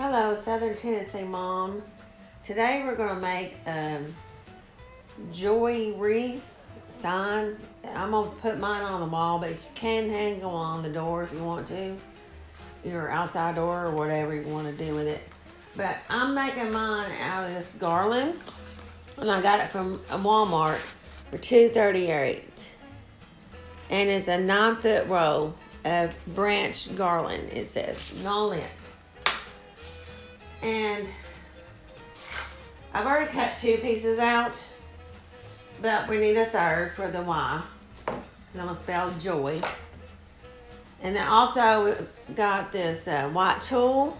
Hello, Southern Tennessee Mom. Today we're going to make joy wreath sign. I'm going to put mine on the wall, but you can hang them on the door if you want to. Your outside door or whatever you want to do with it. But I'm making mine out of this garland. And I got it from Walmart for $2.38. And it's a 9-foot roll of branch garland, it says. No lint. And I've already cut 2 pieces out, but we need a third for the Y. And I'm gonna spell joy. And then also we got this white tulle.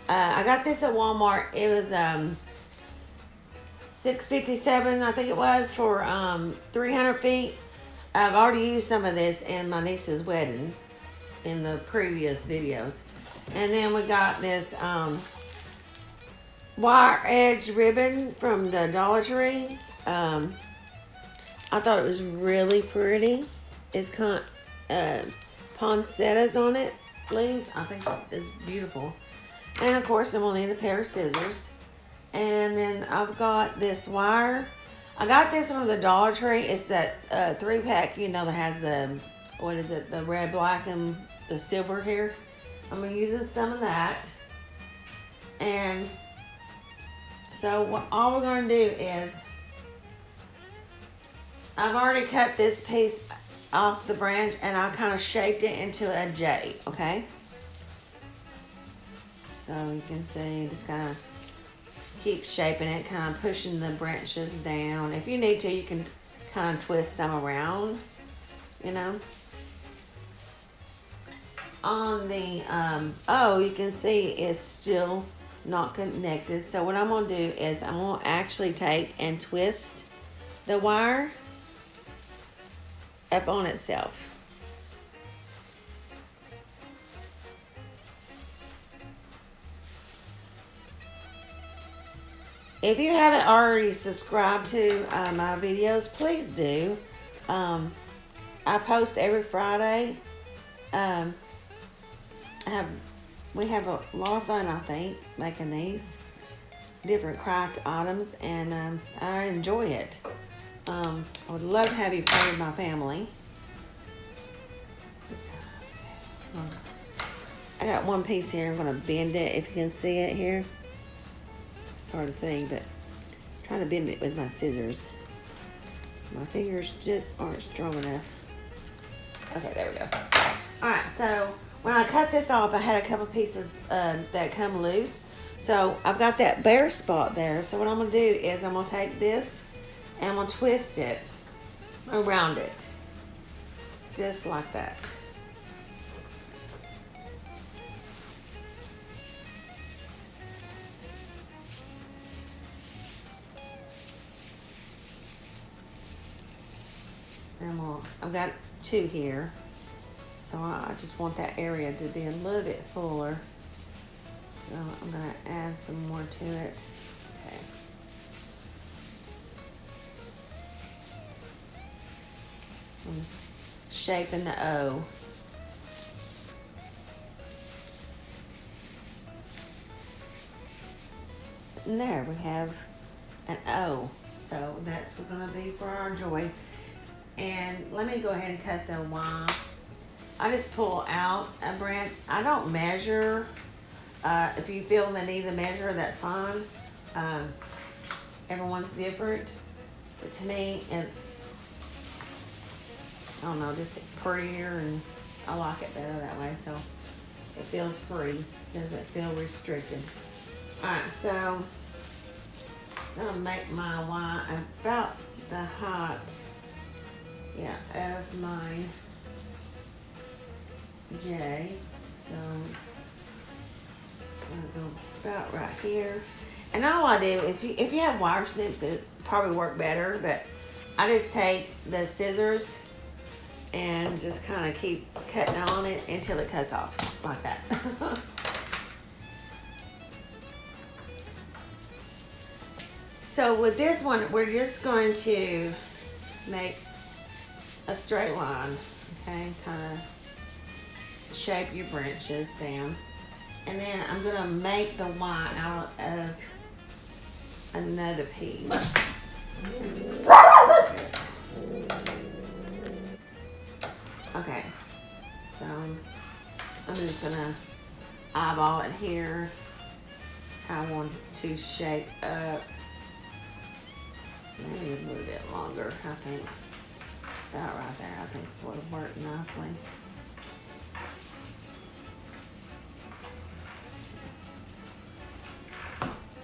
I got this at Walmart. It was $6.57, I think it was, for 300 feet. I've already used some of this in my niece's wedding in the previous videos. And then we got this wire edge ribbon from the Dollar Tree. I thought it was really pretty. It's kind of poinsettias on it, leaves. I think it's beautiful. And of course, I'm gonna need a pair of scissors. And then I've got this wire. I got this from the Dollar Tree. It's that 3-pack, you know, that has the, what is it, the red, black, and the silver here. I'm using some of that. And so all we're going to do is, I've already cut this piece off the branch and I kind of shaped it into a J, okay? So you can see, just kind of keep shaping it, kind of pushing the branches down. If you need to, you can kind of twist some around, you know. On the O, you can see it's still not connected. So what I'm going to do is I'm going to actually take and twist the wire up on itself. If you haven't already subscribed to my videos, please do. I post every Friday. We have a lot of fun, I think, making these different craft items, and I enjoy it. I would love to have you part of my family. I got one piece here. I'm going to bend it, if you can see it here. It's hard to see, but I'm trying to bend it with my scissors. My fingers just aren't strong enough. Okay, there we go. All right, so when I cut this off, I had a couple pieces that come loose. So I've got that bare spot there. So what I'm going to do is I'm going to take this and I'm going to twist it around it. Just like that. And I've got 2 here. So I just want that area to be a little bit fuller. So I'm going to add some more to it. Okay. I'm just shaping the O. And there we have an O. So that's going to be for our joy. And let me go ahead and cut the Y. I just pull out a branch. I don't measure. If you feel the need to measure, that's fine. Everyone's different. But to me, it's, I don't know, just prettier, and I like it better that way. So it feels free. Doesn't feel restricted. Alright, so I'm going to make my Y about the height, of my J. So I'm going to go about right here. And all I do is, if you have wire snips, it probably work better, but I just take the scissors and just kind of keep cutting on it until it cuts off, like that. So with this one, we're just going to make a straight line, okay? Kind of shape your branches down. And then I'm gonna make the Y out of another piece. Okay, so I'm just gonna eyeball it here. I want it to shape up. Maybe a little bit longer, I think. About right there, I think would work nicely.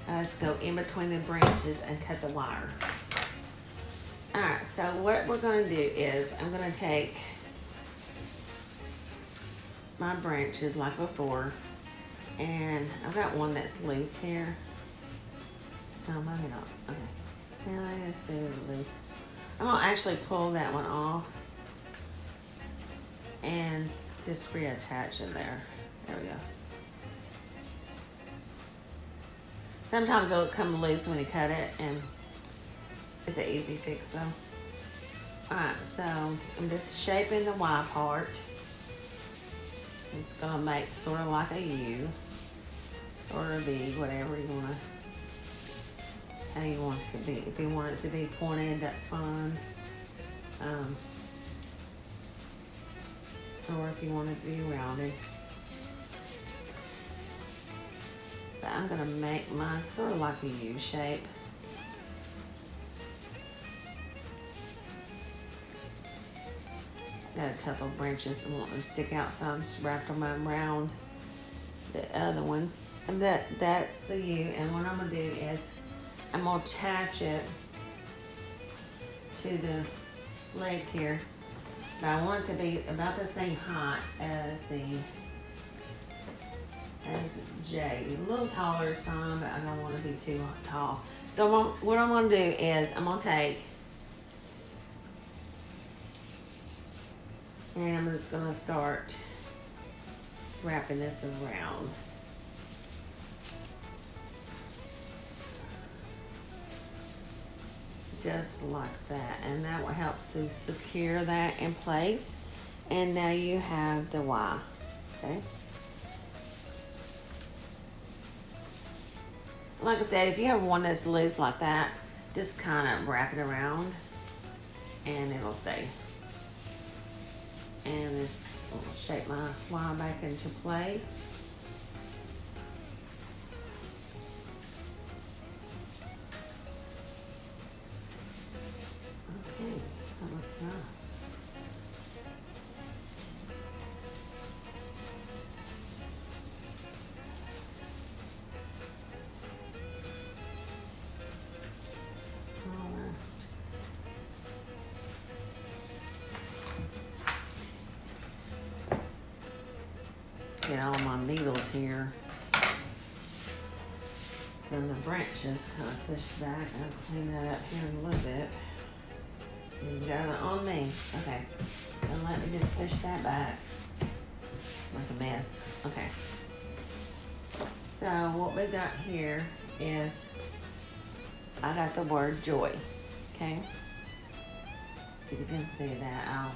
Let's go in between the branches and cut the wire. Alright, so what we're going to do is I'm going to take my branches like before, and I've got one that's loose here. No, maybe not. Okay. Now I just do it loose. I'm going to actually pull that one off and just reattach it there. There we go. Sometimes it'll come loose when you cut it, and it's an easy fix though. Alright, so I'm just shaping the Y part. It's gonna make sort of like a U or a V, whatever you wanna, how you want it to be. If you want it to be pointed, that's fine. Or if you want it to be rounded. But I'm gonna make mine sort of like a U shape. Got a couple of branches I want them to stick out, so I'm just wrapped them around the other ones. And that's the U. And what I'm gonna do is I'm gonna attach it to the leg here. But I want it to be about the same height as J. A little taller is fine, but I don't want to be too tall. So what I'm gonna do is I'm gonna take, and I'm just gonna start wrapping this around. Just like that, and that will help to secure that in place. And now you have the Y, okay? Like I said, if you have one that's loose like that, just kind of wrap it around and it'll stay. And I'll shape my Y back into place. Okay, that looks nice. Get all my needles here. Then the branches kind of push back. I'll clean that up here in a little bit. You got it on me. Okay. And let me just push that back. Like a mess. Okay. So what we got here is I got the word joy. Okay. If you can see that, I'll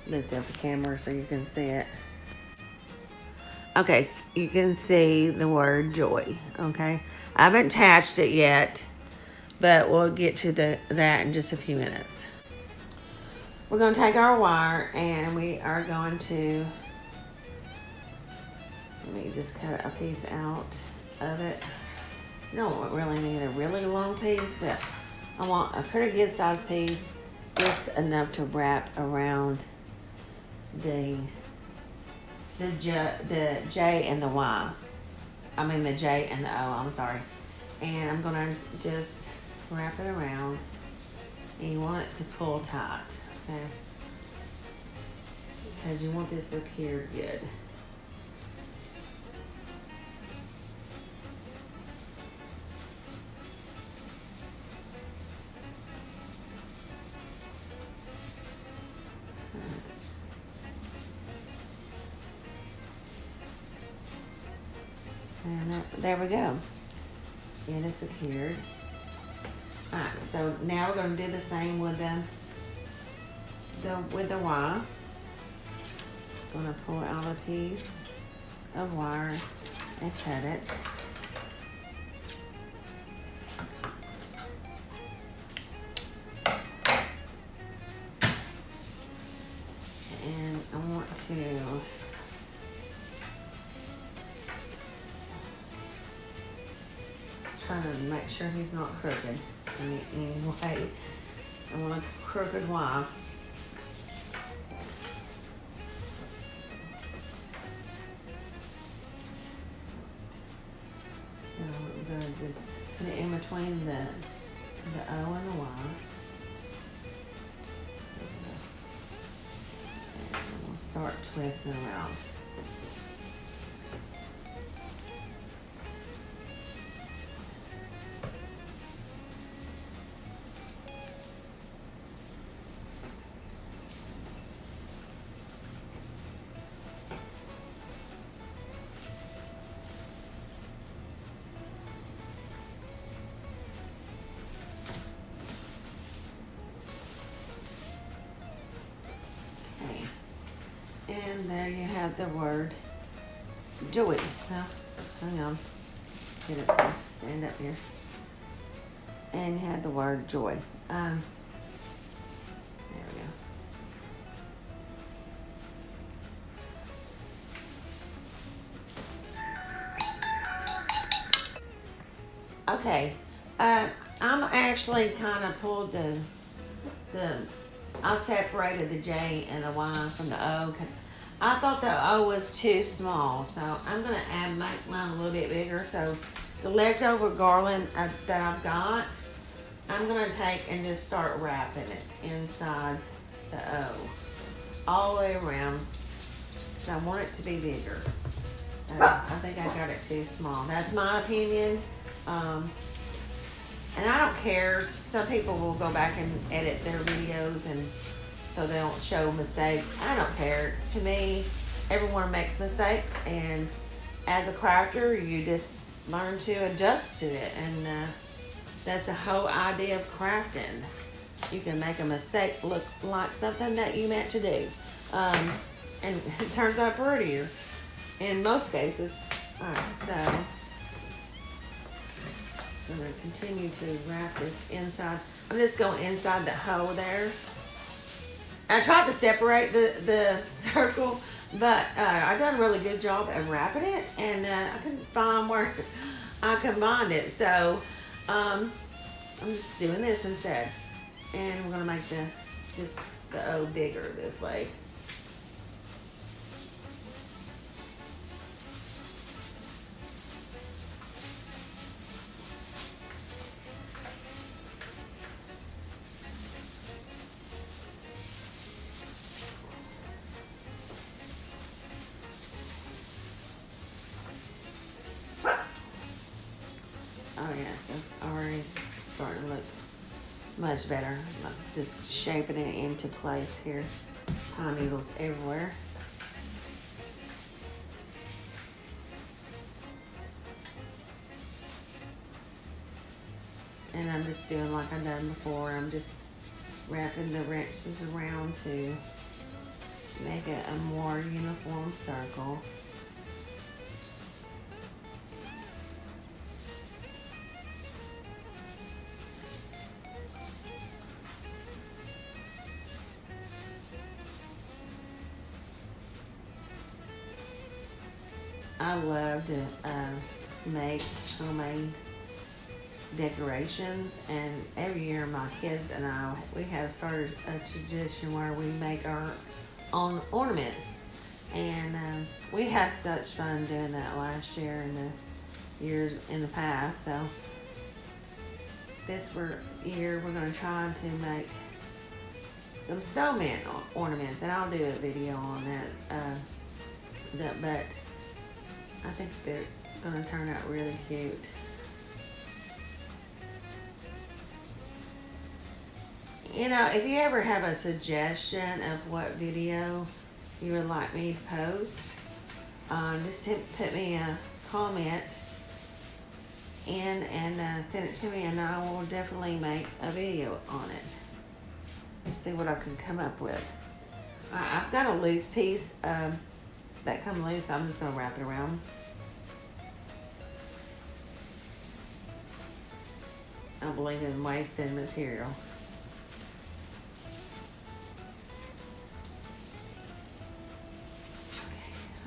lift up the camera so you can see it. Okay, you can see the word joy, okay? I haven't attached it yet, but we'll get to that in just a few minutes. We're going to take our wire and we are going to, let me just cut a piece out of it. You don't really need a really long piece, but I want a pretty good sized piece, just enough to wrap around the J and the Y. I mean the J and the O, I'm sorry. And I'm gonna just wrap it around. And you want it to pull tight, okay? Because you want this secured good. And there we go. It is secured. Alright, so now we're going to do the same with the Y. Going to pull out a piece of wire and cut it. And I want to try to make sure he's not crooked in any way. I want a crooked wire. So I'm going to just put it in between the O and the Y. And we'll start twisting around. And there you have the word joy. Now, hang on. Get it there. Stand up here. And you have the word joy. There we go. Okay. I'm actually kind of pulled I separated the J and the Y from the O. I thought the O was too small, so I'm going to make mine a little bit bigger. So the leftover garland that I've got, I'm going to take and just start wrapping it inside the O all the way around. So I want it to be bigger. I think I got it too small. That's my opinion. And I don't care. Some people will go back and edit their videos and so they don't show mistakes. I don't care. To me, everyone makes mistakes, and as a crafter, you just learn to adjust to it. And that's the whole idea of crafting. You can make a mistake look like something that you meant to do. And it turns out prettier in most cases. Alright, so I'm going to continue to wrap this inside. I'm just going inside the hole there. I tried to separate the circle, but I done a really good job of wrapping it, and I couldn't find where I combined it. So I'm just doing this instead. And we're going to make the O bigger this way. Oh yes, it's already starting to look much better. I'm just shaping it into place here. Pine needles everywhere. And I'm just doing like I've done before. I'm just wrapping the wrenches around to make it a more uniform circle. I love to make homemade decorations, and every year my kids and we have started a tradition where we make our own ornaments, and we had such fun doing that last year and the years in the past. So this year we're going to try to make some snowman ornaments, and I'll do a video on that, but I think they're going to turn out really cute. You know, if you ever have a suggestion of what video you would like me to post, just put me a comment in and send it to me, and I will definitely make a video on it and see what I can come up with. I've got a loose piece of that come loose, I'm just gonna wrap it around. I don't believe in wasting material.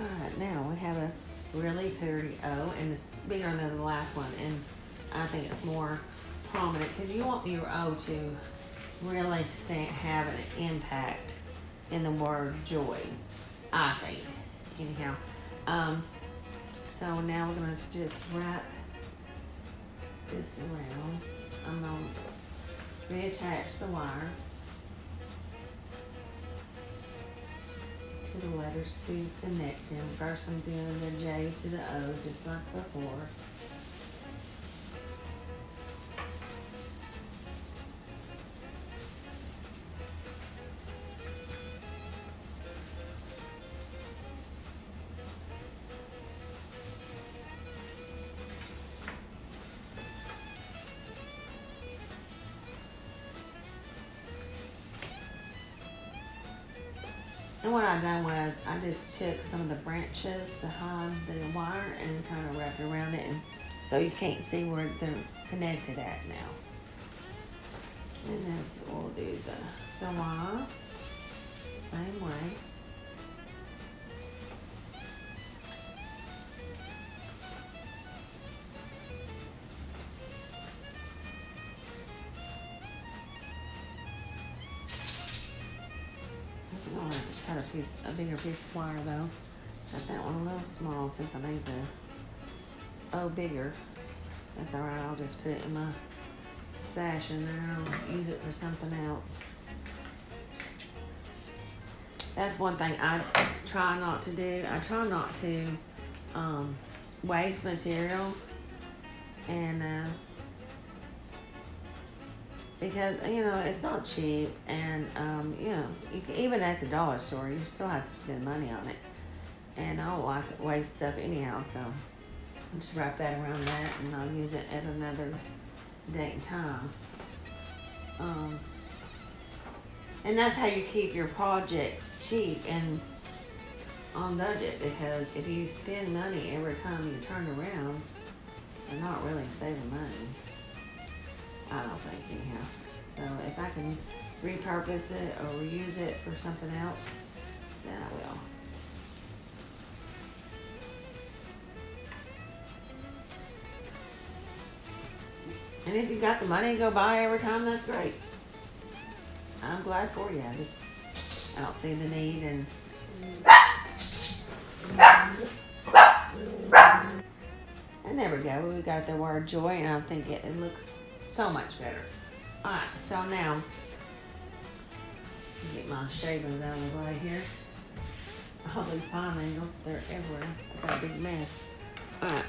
Alright, now we have a really pretty O, and it's bigger than the last one, and I think it's more prominent because you want your O to really have an impact in the word joy, I think. Anyhow, so now we're going to just wrap this around. I'm going to reattach the wire to the letters to connect them. First I'm doing the J to the O just like before. And what I done was I just took some of the branches behind the wire and kind of wrapped around it, and so you can't see where they're connected at now. And then we'll do the wire same way. A bigger piece of wire though. Got that one a little small since I made the O bigger. That's alright, I'll just put it in my stash in there. I'll use it for something else. That's one thing I try not to do. I try not to waste material, and because it's not cheap, and you can, even at the dollar store you still have to spend money on it, and I don't like to waste stuff anyhow, so I'll just wrap that around that and I'll use it at another date and time. And that's how you keep your projects cheap and on budget, because if you spend money every time you turn around, you're not really saving money. I don't think anyhow. So if I can repurpose it or reuse it for something else, then I will. And if you got the money to go buy every time, that's great. I'm glad for you. I don't see the need, and there we go. We got the word joy, and I think it looks so much better. Alright, so now get my shavings out of the way here. All these pine needles, they're everywhere. I've got a big mess. Alright,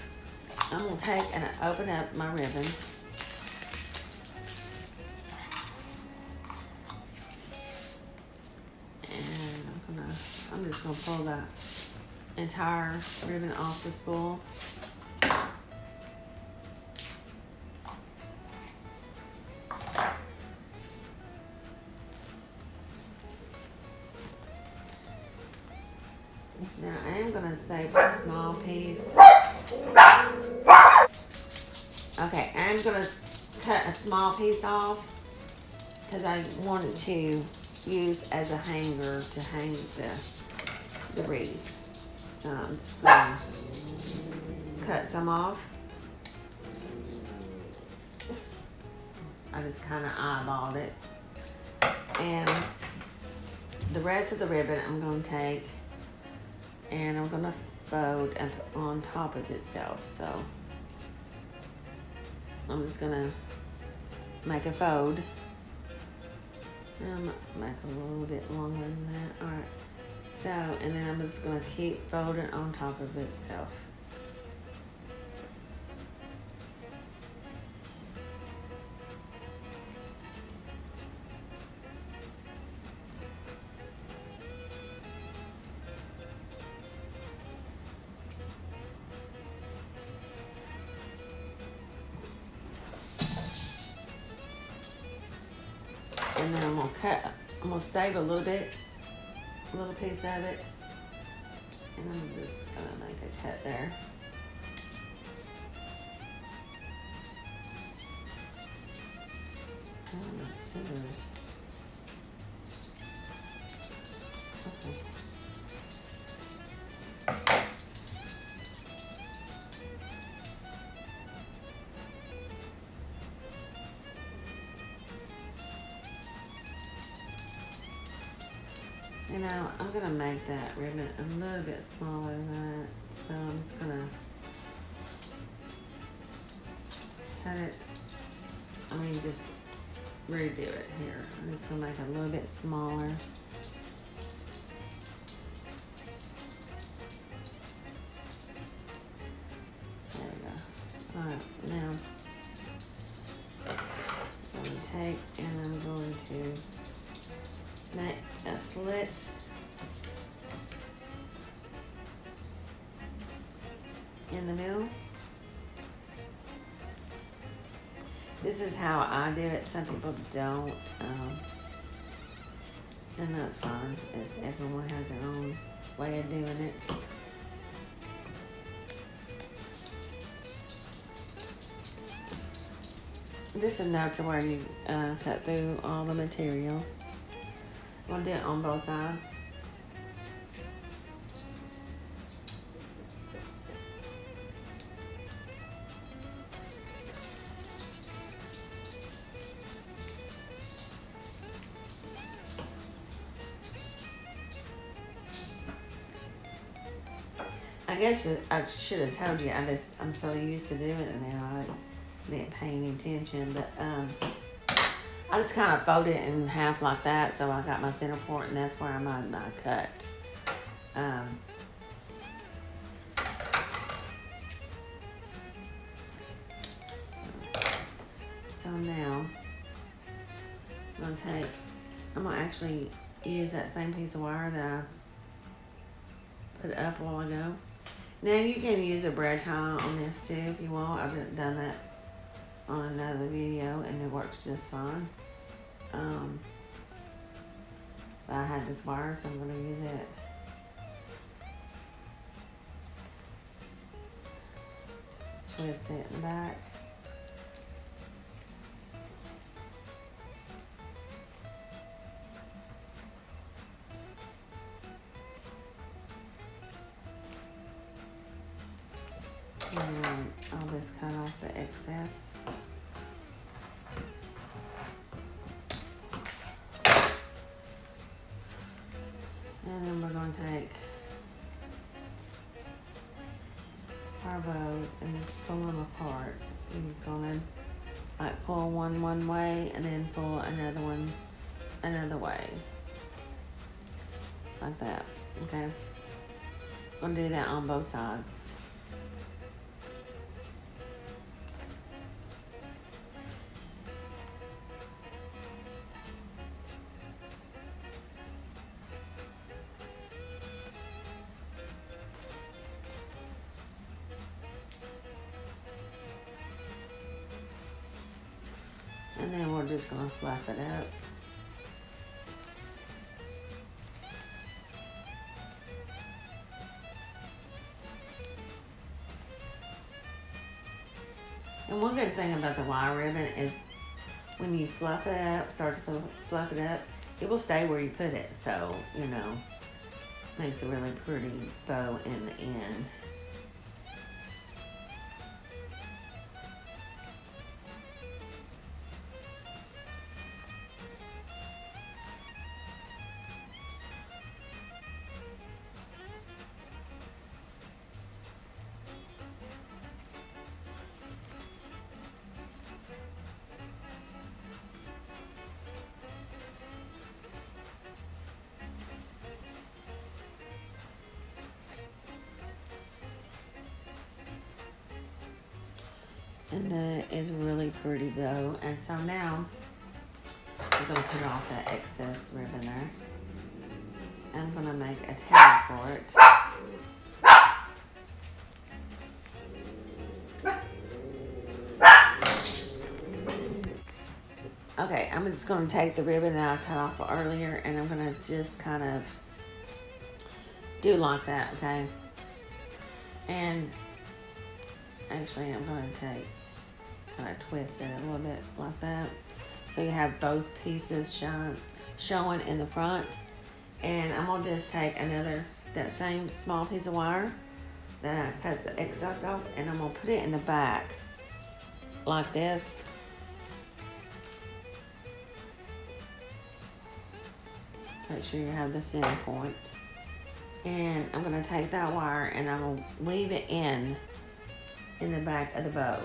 I'm going to take and open up my ribbon. And I'm just going to pull that entire ribbon off the spool. Now I am going to save a small piece. Okay, I'm going to cut a small piece off because I want it to use as a hanger to hang the wreath. So I'm just going to cut some off. I just kind of eyeballed it. And the rest of the ribbon I'm going to take and I'm going to fold up on top of itself. So I'm just going to make a fold. Make a little bit longer than that. Alright. So, and then I'm just going to keep folding on top of itself. And then I'm going to save a little piece of it, And I'm just gonna make a cut there. Oh, scissors. Okay. You know, I'm gonna make that ribbon a little bit smaller than that. So I'm just gonna cut it. I mean, just redo it here. I'm just gonna make it a little bit smaller. There we go. Alright, now I'm going to take and I'm going to make a slit in the middle. This is how I do it. Some people don't, and that's fine. Everyone has their own way of doing it. This is enough to where you cut through all the material. I'm gonna do it on both sides. I guess I should have told you. I'm so used to doing it now. I didn't pay any attention, but I just kind of fold it in half like that, so I got my center point, and that's where I made my cut. So now I'm gonna actually use that same piece of wire that I put up a while ago. Now you can use a bread tie on this too if you want. I've done that on another video and it works just fine. But I had this wire, so I'm going to use it. Just twist it in the back. And then I'll just cut off the excess. And then we're going to take our bows and just pull them apart. You're going to like pull one way and then pull another one another way. Like that, okay? I'm going to do that on both sides. And then we're just going to fluff it up. And one good thing about the wire ribbon is when you fluff it up, start to fluff it up, it will stay where you put it. So, you know, makes a really pretty bow in the end. And that is really pretty bow. And so now we're going to put off that excess ribbon there. I'm going to make a tail for it. Okay, I'm just going to take the ribbon that I cut off earlier and I'm going to just kind of do like that, okay? And actually, I'm going to kind of twist it a little bit like that. So you have both pieces showing in the front. And I'm going to just take that same small piece of wire that I cut the excess off, and I'm going to put it in the back like this. Make sure you have the center point. And I'm going to take that wire and I'm going to weave it in the back of the bow.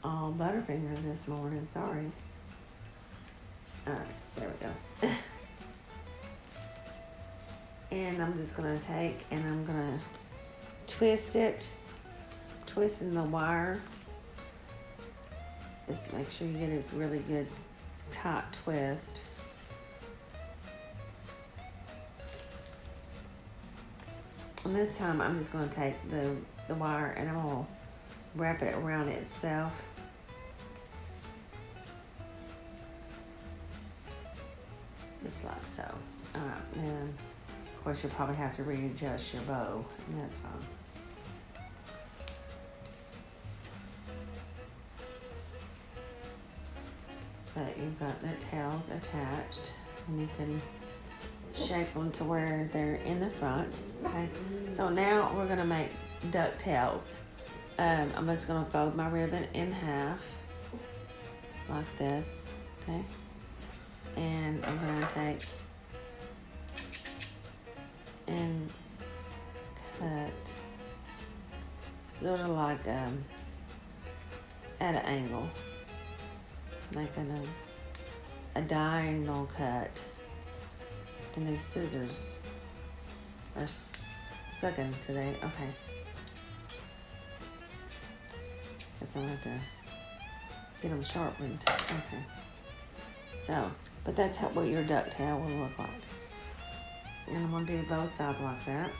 All butterfingers this morning, sorry. Alright, there we go. And I'm just going to take and I'm going to twist it, twisting the wire. Just make sure you get a really good tight twist. And this time I'm just going to take the wire and I'm going to wrap it around itself. Just like so. Alright, and of course you'll probably have to readjust your bow, and that's fine. But you've got the tails attached, and you can shape them to where they're in the front. Okay, so now we're going to make duck tails. I'm just going to fold my ribbon in half like this, okay? And I'm going to take and cut sort of like at an angle, making a diagonal cut. And these scissors are sucking today. Okay. Guess I'll have to get them sharpened. Okay. So, but that's what your ducktail will look like. And I'm going to do both sides like that.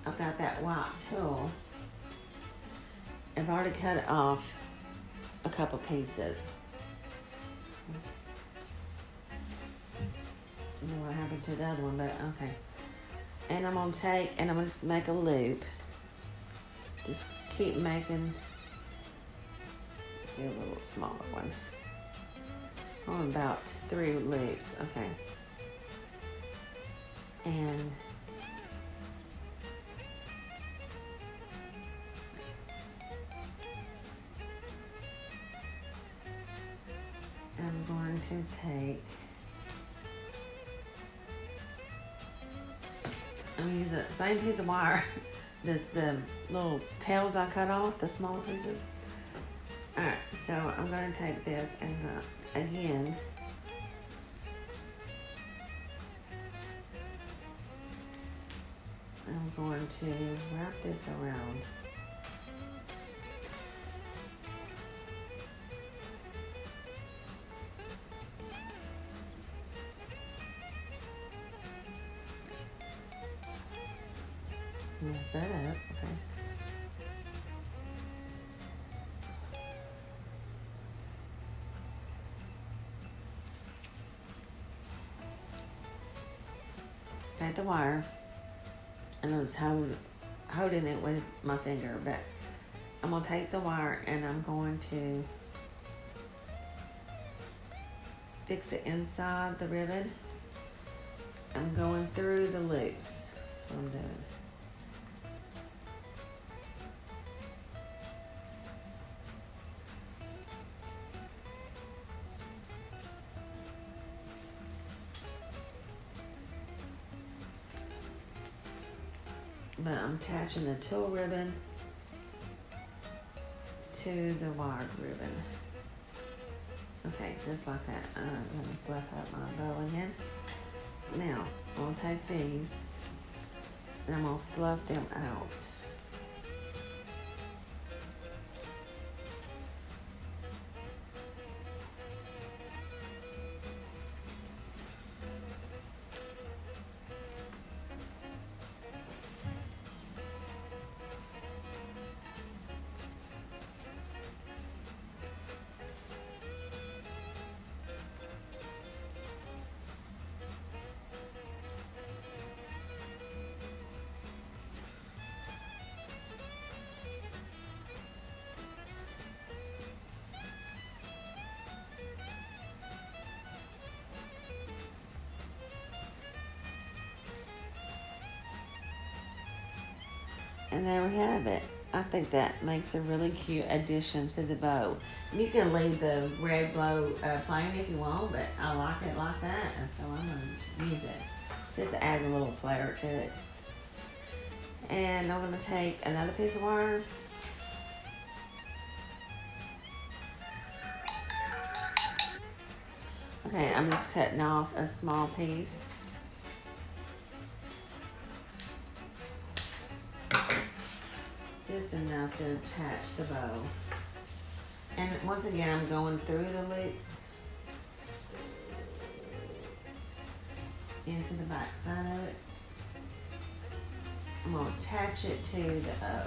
I've got that white tool. I've already cut off a couple pieces. I don't know what happened to the other one, but okay. And I'm going to take, and I'm going to just make a loop. Just keep making, do a little smaller one. On about 3 loops, okay. And I'm going to take, I'm using the same piece of wire. The little tails I cut off, the smaller pieces. Alright, so I'm going to take this and again, I'm going to wrap this around. Mess that up, okay. Take the wire, and I was holding it with my finger, but I'm going to take the wire and I'm going to fix it inside the ribbon. I'm going through the loops. That's what I'm doing. But I'm attaching the tulle ribbon to the wired ribbon. Okay, just like that. Let me fluff up my bow again. Now, I'm going to take these and I'm going to fluff them out. And there we have it. I think that makes a really cute addition to the bow. You can leave the red bow plain if you want, but I like it like that, and so I'm going to use it. Just adds a little flair to it. And I'm going to take another piece of wire. Okay, I'm just cutting off a small piece. Just enough to attach the bow. And once again, I'm going through the loops into the back side of it. I'm going to attach it to the O.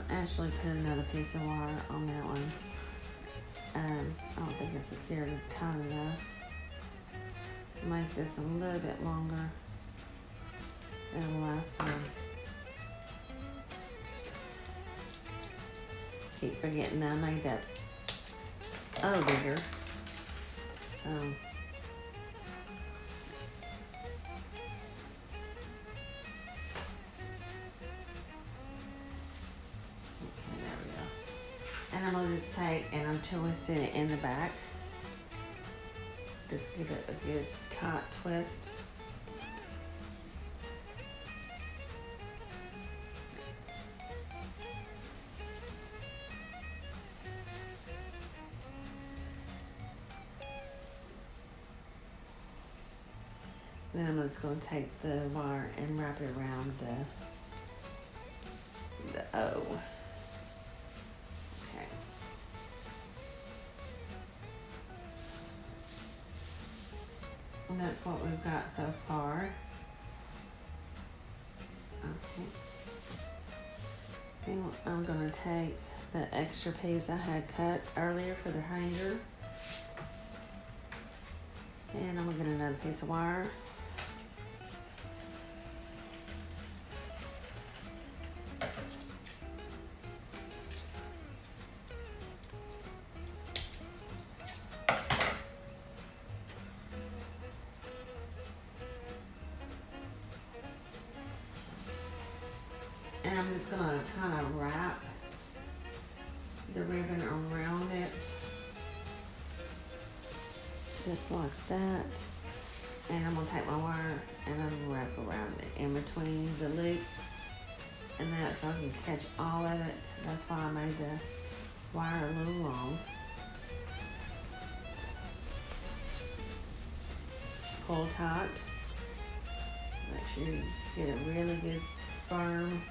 Actually put another piece of wire on that one. I don't think it's secured tight enough. Make this a little bit longer than the last one. Keep forgetting that I made that bigger. So and I'm going to just take and I'm twisting it in the back. Just give it a good tight twist. Then I'm just going to take the wire and wrap it around the O. And that's what we've got so far. Okay. And I'm going to take the extra piece I had cut earlier for the hanger. And I'm going to get another piece of wire. And I'm just going to kind of wrap the ribbon around it, just like that. And I'm going to take my wire and I'm going to wrap around it in between the loop and that, so I can catch all of it. That's why I made the wire a little long. Pull tight. Make sure you get a really good firm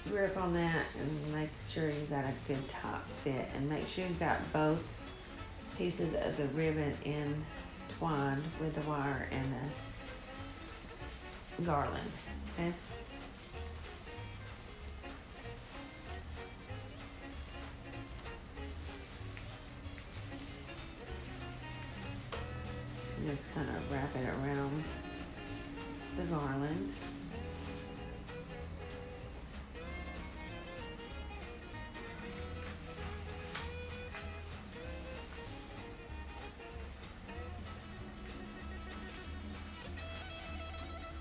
grip on that, and make sure you got a good top fit, and make sure you got both pieces of the ribbon in twined with the wire and the garland. Okay. Just kind of wrap it around the garland.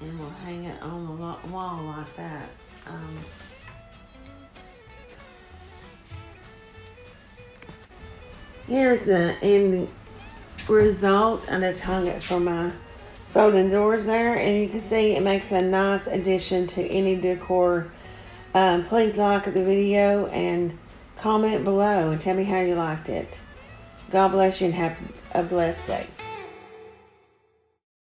And we'll hang it on the wall like that. Here's the end result. I just hung it for my folding doors there, and you can see it makes a nice addition to any decor. Please like the video and comment below and tell me how you liked it. God bless you and have a blessed day.